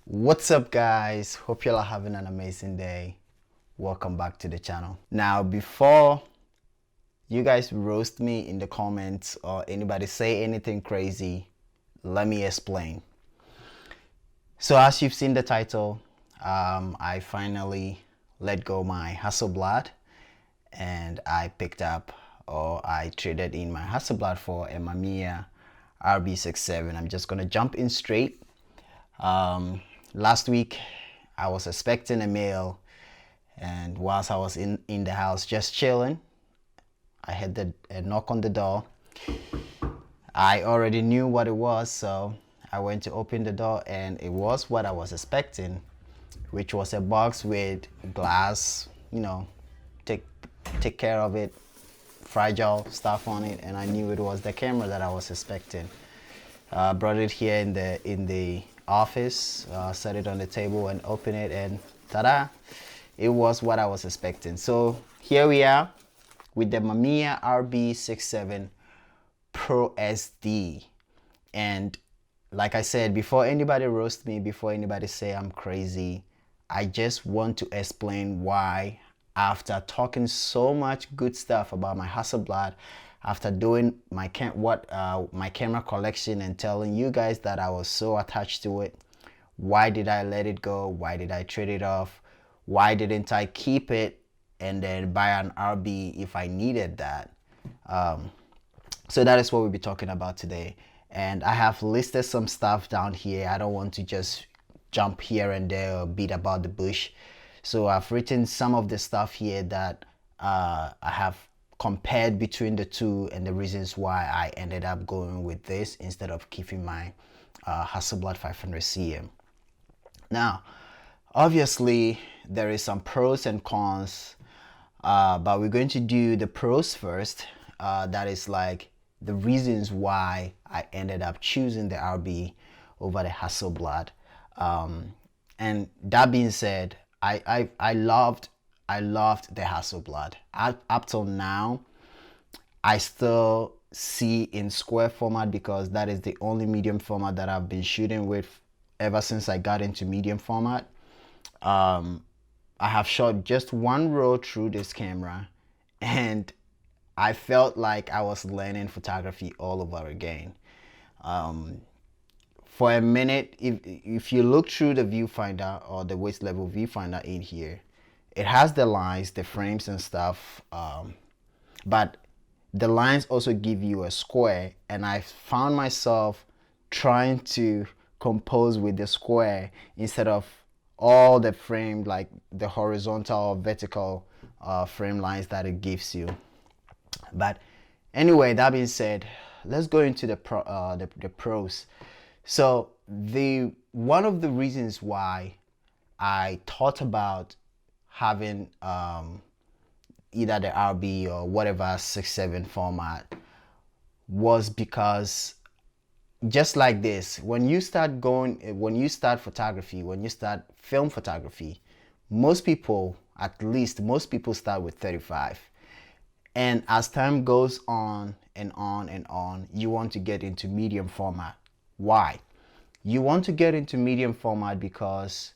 What's up, guys? Hope y'all are having an amazing day. Welcome back to the channel. Now, before you guys roast me in the comments or anybody say anything crazy, let me explain. So as you've seen the title, I finally let go my Hasselblad and I picked up, or I traded in my Hasselblad for a Mamiya RB67. I'm just gonna jump in straight. Last week I was expecting a mail, and whilst I was in the house just chilling, I had a knock on the door. I already knew what it was, so I went to open the door, and it was what I was expecting, which was a box with glass, take care of it, fragile stuff on it, and I knew it was the camera that I was expecting. Brought it here in the office, set it on the table and open it, and ta-da, it was what I was expecting. So here we are with the Mamiya RB67 Pro SD. And like I said, before anybody roast me, before anybody say I'm crazy, I just want to explain why, after talking so much good stuff about my Hasselblad, after doing my camera collection and telling you guys that I was so attached to it, why did I let it go? Why did I trade it off? Why didn't I keep it and then buy an RB if I needed that? So that is what we'll be talking about today. And I have listed some stuff down here. I don't want to just jump here and there or beat about the bush. So I've written some of the stuff here that I have compared between the two and the reasons why I ended up going with this instead of keeping my Hasselblad 500 cm. Now, obviously, there is some pros and cons, but we're going to do the pros first. That is like the reasons why I ended up choosing the RB over the Hasselblad. And that being said, I loved the Hasselblad. Up till now, I still see in square format because that is the only medium format that I've been shooting with ever since I got into medium format. I have shot just one roll through this camera, and I felt like I was learning photography all over again. For a minute, if you look through the viewfinder or the waist level viewfinder in here, it has the lines, the frames and stuff, but the lines also give you a square, and I found myself trying to compose with the square instead of all the frame, like the horizontal or vertical frame lines that it gives you. But anyway, that being said, let's go into the pros. So one of the reasons why I thought about having either the RB or whatever 6.7 format was because, just like this, when you start photography, when you start film photography, most people start with 35. And as time goes on and on and on, you want to get into medium format. Why? You want to get into medium format because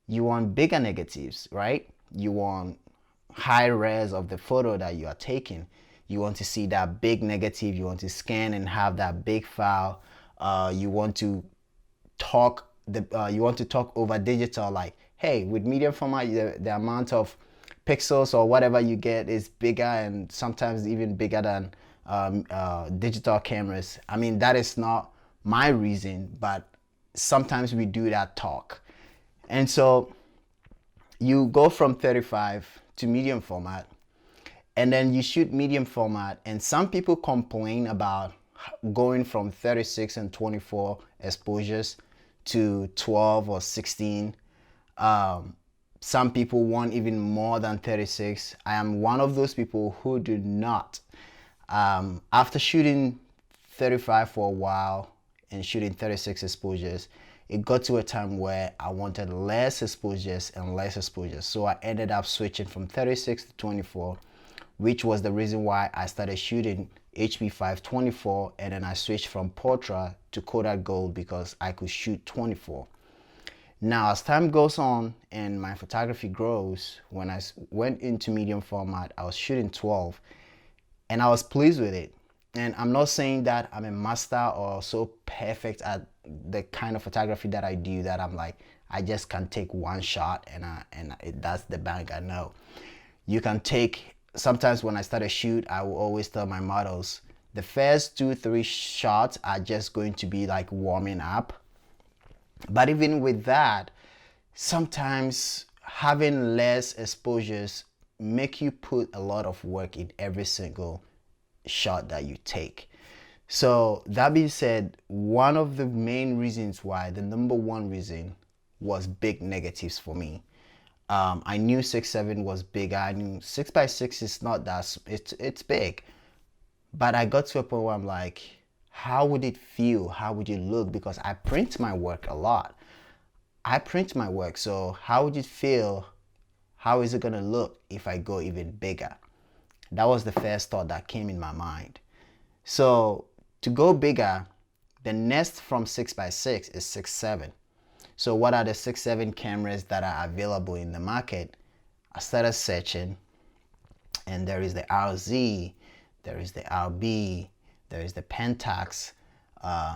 you want bigger negatives, right? You want high res of the photo that you are taking. You want to see that big negative. You want to scan and have that big file. You want to talk over digital, like, hey, with medium format, the amount of pixels or whatever you get is bigger, and sometimes even bigger than digital cameras. I mean, that is not my reason, but sometimes we do that talk. And so you go from 35 to medium format, and then you shoot medium format, and some people complain about going from 36 and 24 exposures to 12 or 16. Some people want even more than 36. I am one of those people who do not. After shooting 35 for a while and shooting 36 exposures, it got to a time where I wanted less exposures and less exposures. So I ended up switching from 36 to 24, which was the reason why I started shooting HP 524, and then I switched from Portra to Kodak Gold because I could shoot 24. Now, as time goes on and my photography grows, when I went into medium format, I was shooting 12 and I was pleased with it. And I'm not saying that I'm a master or so perfect at the kind of photography that I do that I'm like, I just can take one shot and that's the bang. I know. You can take, sometimes when I start a shoot, I will always tell my models, the first 2-3 shots are just going to be like warming up. But even with that, sometimes having less exposures make you put a lot of work in every single shot that you take. So that being said, one of the main reasons why, the number one reason, was big negatives for me. I knew 6.7 was big. I knew 6x6 is not that, it's big. But I got to a point where I'm like, how would it feel? How would it look? Because I print my work a lot. I print my work, so how would it feel? How is it gonna look if I go even bigger? That was the first thought that came in my mind. So to go bigger, the next from 6x6 is 6.7. So what are the 6.7 cameras that are available in the market? I started searching, and there is the RZ, there is the RB, there is the Pentax,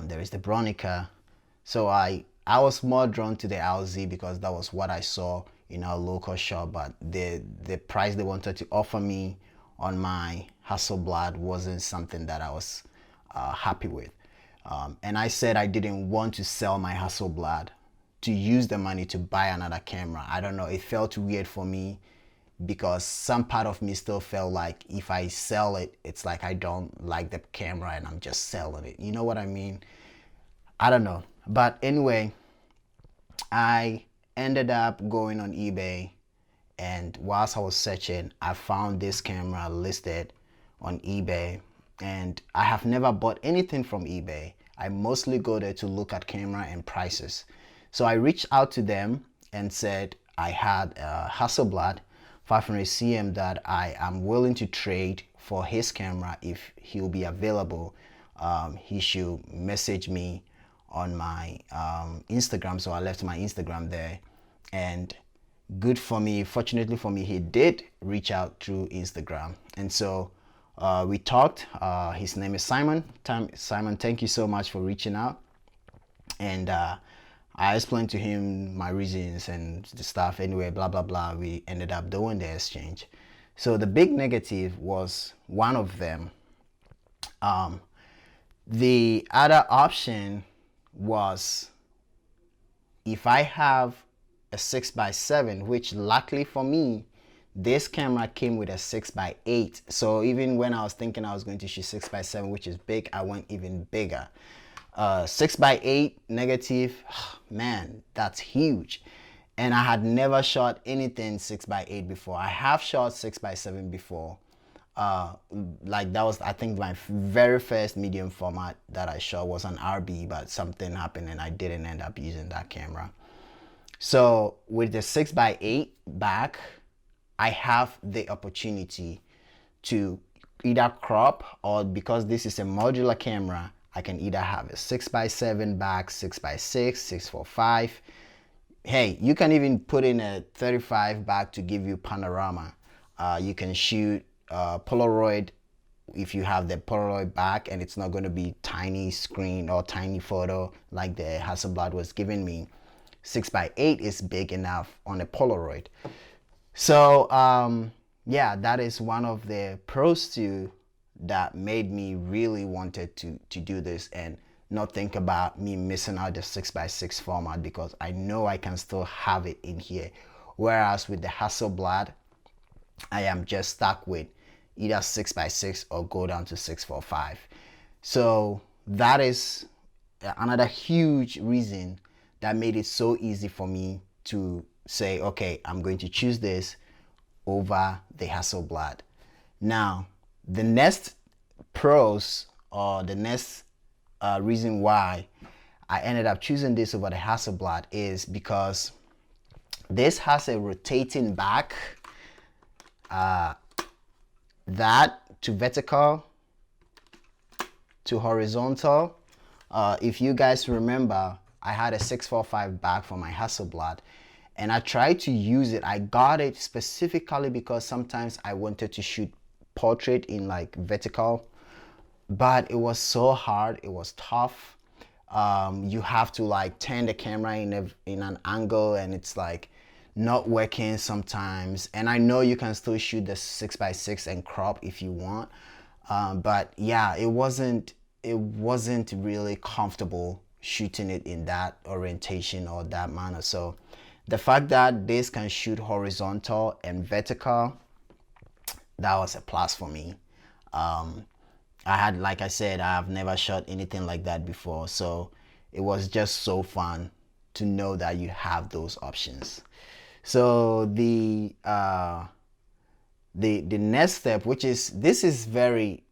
there is the Bronica. So I was more drawn to the RZ because that was what I saw in our local shop, but the price they wanted to offer me on my Hasselblad wasn't something that I was happy with. And I said I didn't want to sell my Hasselblad to use the money to buy another camera. I don't know, it felt weird for me because some part of me still felt like if I sell it, it's like I don't like the camera and I'm just selling it. You know what I mean? I don't know. But anyway, I ended up going on eBay, and whilst I was searching, I found this camera listed on eBay, and I have never bought anything from eBay. I mostly go there to look at camera and prices. So I reached out to them and said I had a Hasselblad 500 cm that I am willing to trade for his camera if he'll be available. He should message me on my Instagram. So I left my Instagram there, and good for me, fortunately for me, he did reach out through Instagram. And so we talked. His name is Simon. Simon, thank you so much for reaching out. And I explained to him my reasons and the stuff. Anyway, blah blah blah, we ended up doing the exchange. So the big negative was one of them. The other option was if I have a 6x7, which luckily for me, this camera came with a 6x8. So even when I was thinking I was going to shoot 6x7, which is big, I went even bigger. 6x8 negative, man, that's huge. And I had never shot anything 6x8 before. I have shot 6x7 before. Like that was, I think, my very first medium format that I shot was an RB, but something happened and I didn't end up using that camera. So with the 6x8 back, I have the opportunity to either crop, or because this is a modular camera, I can either have a 6x7 back, 6x6, 645. Hey, you can even put in a 35 back to give you panorama. You can shoot Polaroid if you have the Polaroid back, and it's not going to be tiny screen or tiny photo like the Hasselblad was giving me. 6x8 is big enough on a Polaroid. So yeah, that is one of the pros too that made me really wanted to do this and not think about me missing out the 6x6 format, because I know I can still have it in here. Whereas with the Hasselblad, I am just stuck with either 6x6 or go down to 645. So that is another huge reason that made it so easy for me to say, okay, I'm going to choose this over the Hasselblad. Now, the next pros, or the next reason why I ended up choosing this over the Hasselblad, is because this has a rotating back, that to vertical, to horizontal. If you guys remember, I had a 645 back for my Hasselblad, and I tried to use it. I got it specifically because sometimes I wanted to shoot portrait in like vertical, but it was so hard. It was tough. You have to like turn the camera in an angle, and it's like not working sometimes. And I know you can still shoot the 6x6 and crop if you want, but yeah, it wasn't really comfortable shooting it in that orientation or that manner. So the fact that this can shoot horizontal and vertical, that was a plus for me. I had, like I said, I've never shot anything like that before, so it was just so fun to know that you have those options. So the next step, which is, this is very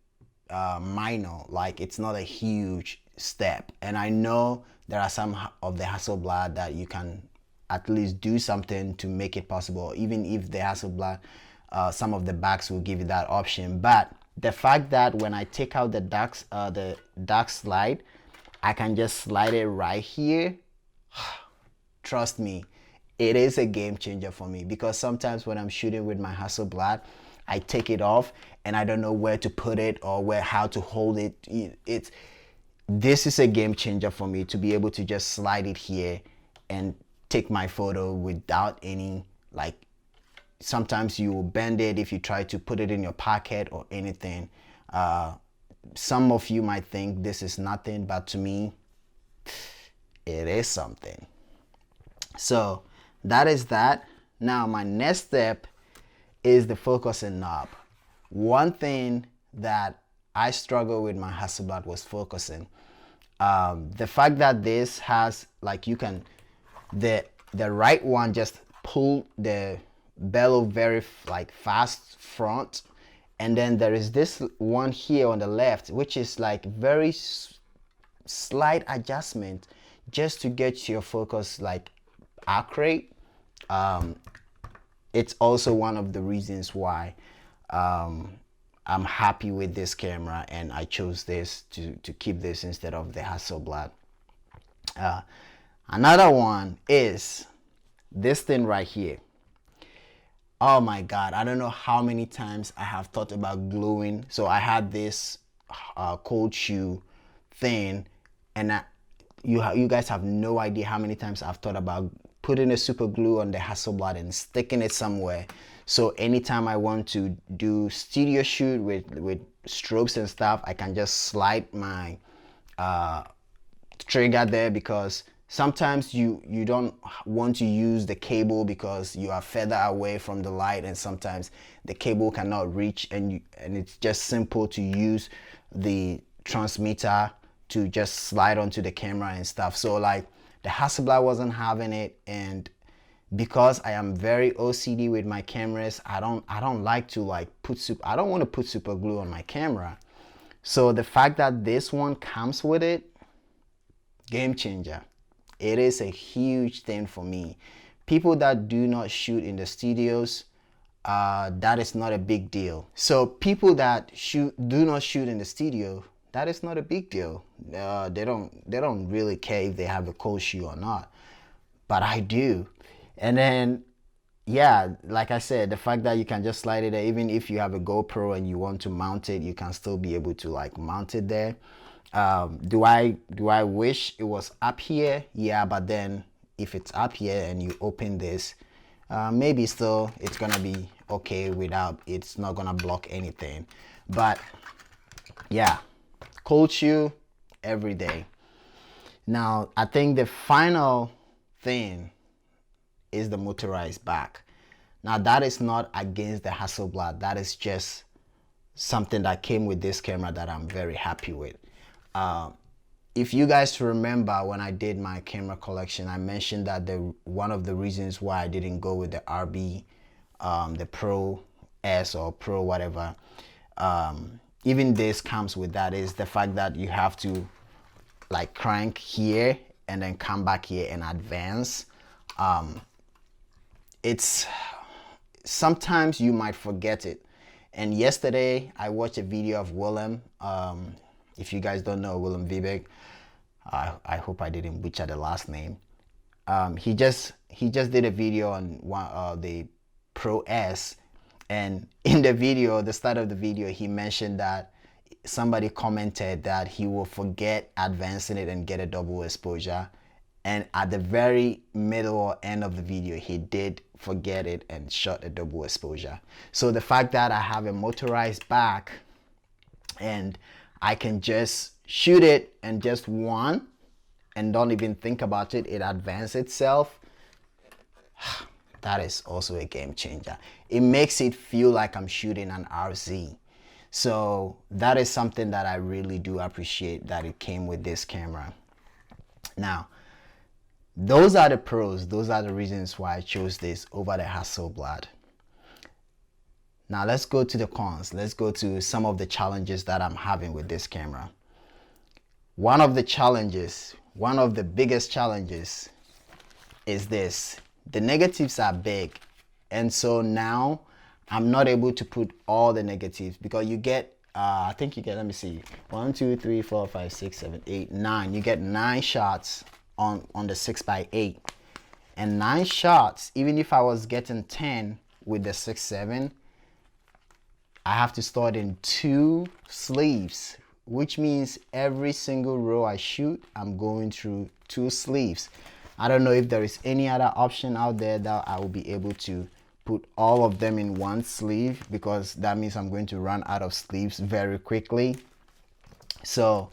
minor, like it's not a huge step, and I know there are some of the Hasselblad that you can at least do something to make it possible, even if the Hasselblad, some of the backs will give you that option. But the fact that when I take out the dark slide, I can just slide it right here, trust me, it is a game changer for me, because sometimes when I'm shooting with my Hasselblad, I take it off and I don't know where to put it or how to hold it. This is a game changer for me, to be able to just slide it here and take my photo without any, like, sometimes you will bend it if you try to put it in your pocket or anything. Some of you might think this is nothing, but to me, it is something. So that is that. Now my next step is the focusing knob. One thing that I struggle with my Hasselblad was focusing. The fact that this has, like, you can, the right one just pull the bellow very like fast front, and then there is this one here on the left, which is like very slight adjustment just to get your focus like accurate. It's also one of the reasons why I'm happy with this camera, and I chose this to keep this instead of the Hasselblad. Another one is this thing right here. Oh my God, I don't know how many times I have thought about gluing. So I had this cold shoe thing, and you guys have no idea how many times I've thought about putting a super glue on the Hasselblad and sticking it somewhere. So anytime I want to do studio shoot with strobes and stuff, I can just slide my trigger there, because sometimes you don't want to use the cable because you are further away from the light, and sometimes the cable cannot reach, and it's just simple to use the transmitter to just slide onto the camera and stuff. So like the Hasselblad wasn't having it, and because I am very OCD with my cameras, I don't like to like I don't want to put super glue on my camera. So the fact that this one comes with it, game changer. It is a huge thing for me. People that do not shoot in the studios, that is not a big deal. So people that do not shoot in the studio, that is not a big deal. They don't really care if they have a cold shoe or not, but I do. And then, yeah, like I said, the fact that you can just slide it there, even if you have a GoPro and you want to mount it, you can still be able to like mount it there. Do I wish it was up here? Yeah, but then if it's up here and you open this, maybe still it's gonna be okay without, it's not gonna block anything. But yeah, cold shoe every day. Now I think the final thing is the motorized back. Now that is not against the Hasselblad, that is just something that came with this camera that I'm very happy with. If you guys remember when I did my camera collection, I mentioned that one of the reasons why I didn't go with the RB, the Pro S or Pro whatever, even this comes with that, is the fact that you have to like crank here and then come back here and advance. It's sometimes you might forget it. And yesterday I watched a video of Willem. If you guys don't know Willem Viebeck, I hope I didn't butcher the last name. He just did a video on the Pro S, and in the video, the start of the video, he mentioned that somebody commented that he will forget advancing it and get a double exposure, and at the very middle or end of the video, he did forget it and shot a double exposure. So the fact that I have a motorized back and I can just shoot it and just one and don't even think about it, it advances itself, that is also a game changer. It makes it feel like I'm shooting an RZ. So that is something that I really do appreciate, that it came with this camera. Now, those are the pros. Those are the reasons why I chose this over the Hasselblad. Now let's go to the cons. Let's go to some of the challenges that I'm having with this camera. One of the biggest challenges is this. The negatives are big, and so now I'm not able to put all the negatives, because you get I think you get, let me see, 1 2 3 4 5 6 7 8 9. You get 9 shots on the 6x8, and 9 shots, even if I was getting 10 with the 6.7, I have to start in 2 sleeves, which means every single row I shoot, I'm going through 2 sleeves. I don't know if there is any other option out there that I will be able to put all of them in 1 sleeve, because that means I'm going to run out of sleeves very quickly. So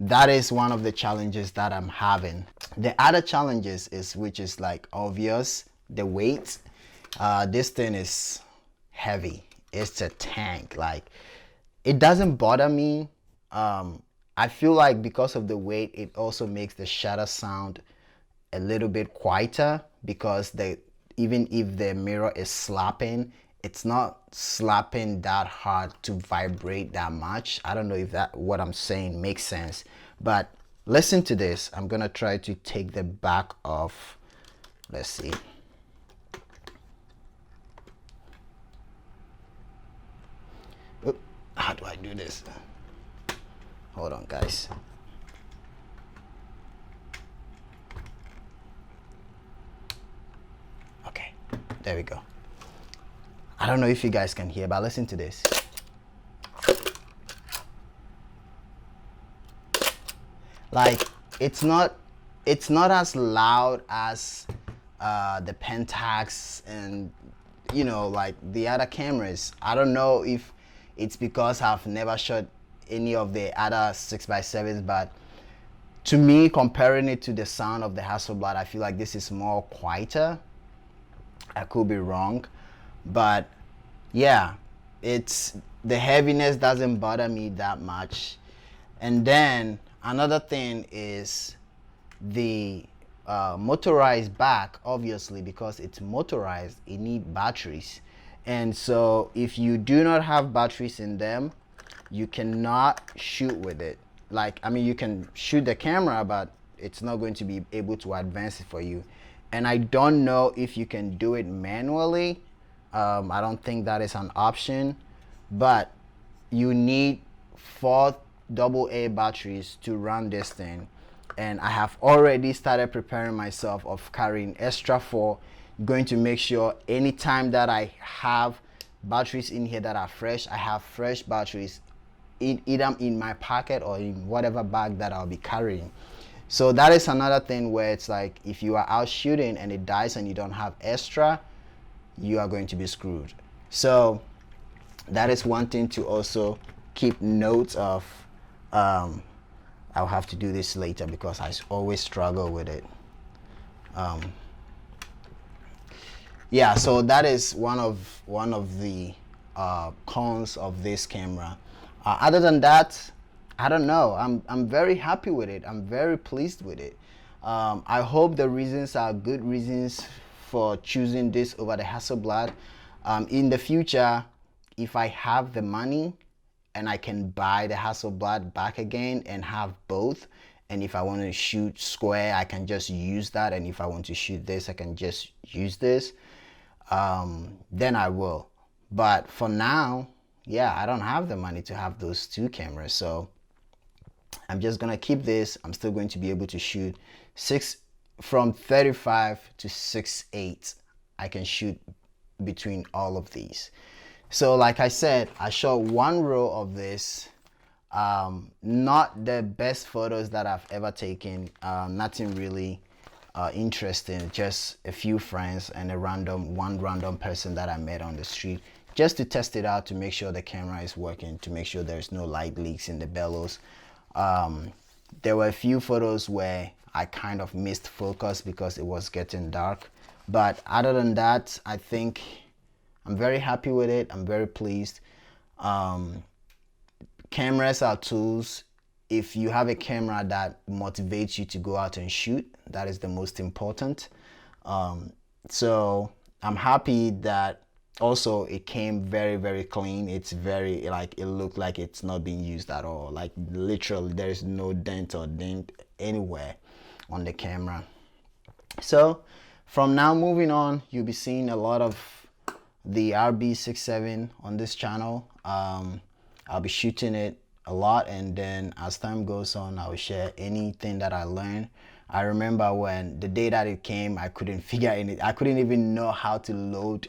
that is one of the challenges that I'm having. The other challenges is, which is like obvious, the weight. This thing is heavy. It's a tank. Like, it doesn't bother me. I feel like because of the weight, it also makes the shutter sound a little bit quieter, because even if the mirror is slapping, it's not slapping that hard to vibrate that much. I don't know if that what I'm saying makes sense, but listen to this. I'm gonna try to take the back off. Let's see. Oop, how do I do this? Hold on, guys. Okay, there we go. I don't know if you guys can hear, but listen to this. Like, it's not as loud as the Pentax and, you know, like the other cameras. I don't know if it's because I've never shot any of the other 6x7s, but to me, comparing it to the sound of the Hasselblad, I feel like this is more quieter. I could be wrong, but yeah, it's the heaviness doesn't bother me that much. And then another thing is the motorized back. Obviously, because it's motorized, it needs batteries, and so if you do not have batteries in them, you cannot shoot with it. Like, I mean, you can shoot the camera, but it's not going to be able to advance it for you. And I don't know if you can do it manually. I don't think that is an option, but you need 4 AA batteries to run this thing. And I have already started preparing myself of carrying extra 4, going to make sure anytime that I have batteries in here that are fresh, I have fresh batteries either in my pocket or in whatever bag that I'll be carrying. So that is another thing where it's like, if you are out shooting and it dies and you don't have extra, you are going to be screwed. So that is one thing to also keep notes of. I'll have to do this later because I always struggle with it. Yeah, so that is one of the cons of this camera. Other than that, I don't know. I'm very happy with it. I'm very pleased with it. I hope the reasons are good reasons for choosing this over the Hasselblad. In the future, if I have the money and I can buy the Hasselblad back again and have both, and if I want to shoot square, I can just use that, and if I want to shoot this, I can just use this, then I will. But for now, yeah, I don't have the money to have those 2 cameras, so I'm just gonna keep this. I'm still going to be able to shoot from 35 to 6.8. I can shoot between all of these. So like I said, I shot one row of this. Not the best photos that I've ever taken. Nothing really interesting, just a few friends and one random person that I met on the street, just to test it out, to make sure the camera is working, to make sure there's no light leaks in the bellows. There were a few photos where I kind of missed focus because it was getting dark, but other than that, I think I'm very happy with it. I'm very pleased. Cameras are tools. If you have a camera that motivates you to go out and shoot, that is the most important. So I'm happy that also it came very clean. It's very, like, it looked like it's not being used at all. Like literally there's no dent or dent anywhere on the camera. So from now moving on, you'll be seeing a lot of the RB67 on this channel. I'll be shooting it a lot, and then as time goes on, I will share anything that I learned. I remember when the day that it came, I couldn't figure it. I couldn't even know how to load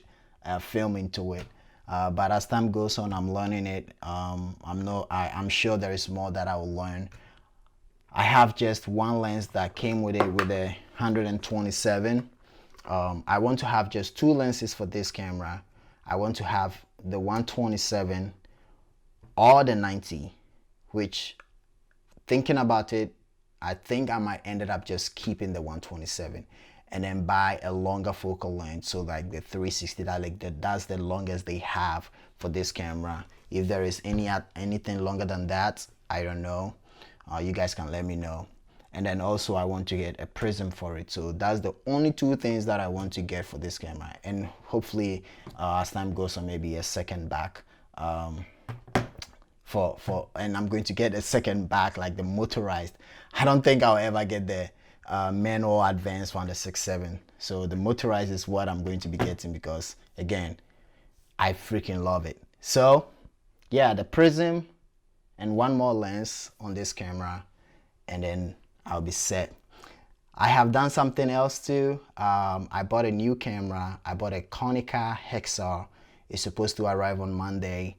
film into it. But as time goes on, I'm learning it. I'm sure there is more that I will learn. I have just one lens that came with it, with a 127. I want to have just two lenses for this camera. I want to have the 127 or the 90, which, thinking about it, I think I might ended up just keeping the 127 and then buy a longer focal length. So like the 360, that's the longest they have for this camera. If there is anything longer than that, I don't know. You guys can let me know. And then also I want to get a prism for it. So that's the only two things that I want to get for this camera. And hopefully as time goes on, maybe a second back. And I'm going to get a second back, like the motorized. I don't think I'll ever get the manual advanced one, the 6.7. So the motorized is what I'm going to be getting, because again, I freaking love it. So yeah, the prism and one more lens on this camera, and then I'll be set. I have done something else too. I bought a new camera. I bought a Konica Hexar. It's supposed to arrive on Monday,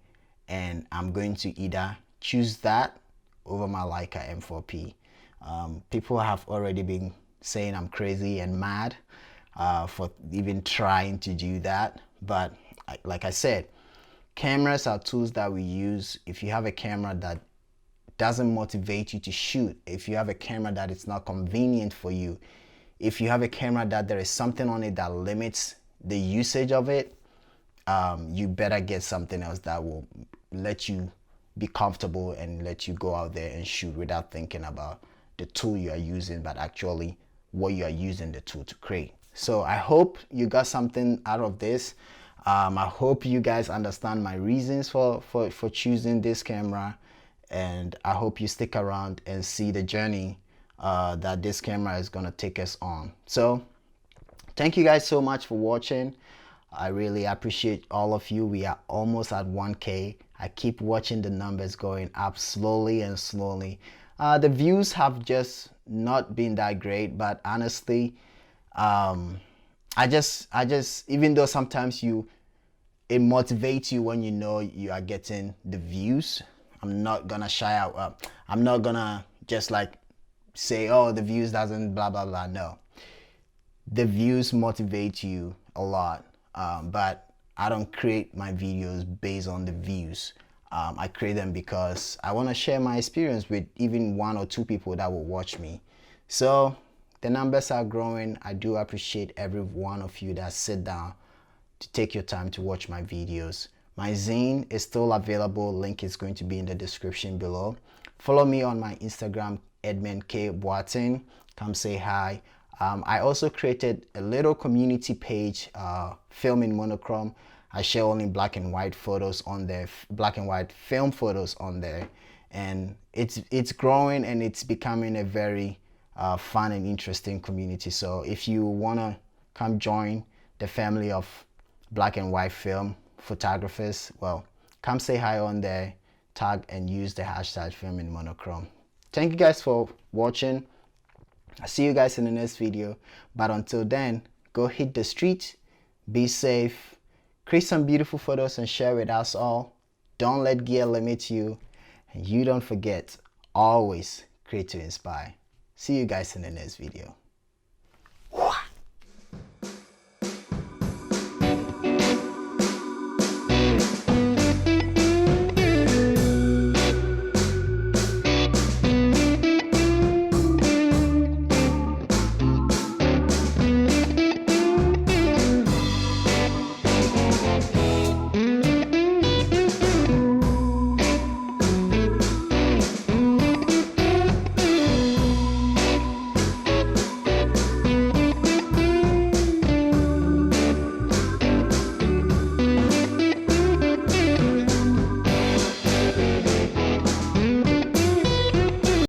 and I'm going to either choose that over my Leica M4P. People have already been saying I'm crazy and mad for even trying to do that, but like I said, cameras are tools that we use. If you have a camera that doesn't motivate you to shoot, if you have a camera that it's not convenient for you, if you have a camera that there is something on it that limits the usage of it, you better get something else that will let you be comfortable and let you go out there and shoot without thinking about the tool you are using, but actually what you are using the tool to create. So I hope you got something out of this. I hope you guys understand my reasons for choosing this camera, and I hope you stick around and see the journey that this camera is gonna take us on. So thank you guys so much for watching. I really appreciate all of you. We are almost at 1K. I keep watching the numbers going up slowly and slowly. The views have just not been that great, but honestly, I just even though sometimes it motivates you when you know you are getting the views, I'm not gonna shy out. I'm not gonna just like say, oh, the views doesn't blah blah blah. No, the views motivate you a lot, but I don't create my videos based on the views. I create them because I want to share my experience with even one or two people that will watch me. So the numbers are growing. I do appreciate every one of you that sit down to take your time to watch my videos. My zine is still available. Link is going to be in the description below. Follow me on my Instagram, Edmund K. Boateng. Come say hi. I also created a little community page, Film in Monochrome. I share only black and white photos on there, black and white film photos on there, and it's growing and it's becoming a very fun and interesting community. So if you wanna come join the family of black and white film photographers, well, come say hi on there, tag and use the hashtag Film in Monochrome. Thank you guys for watching. I'll see you guys in the next video. But until then, go hit the street, be safe, create some beautiful photos and share with us all. Don't let gear limit you. And you don't forget, always create to inspire. See you guys in the next video.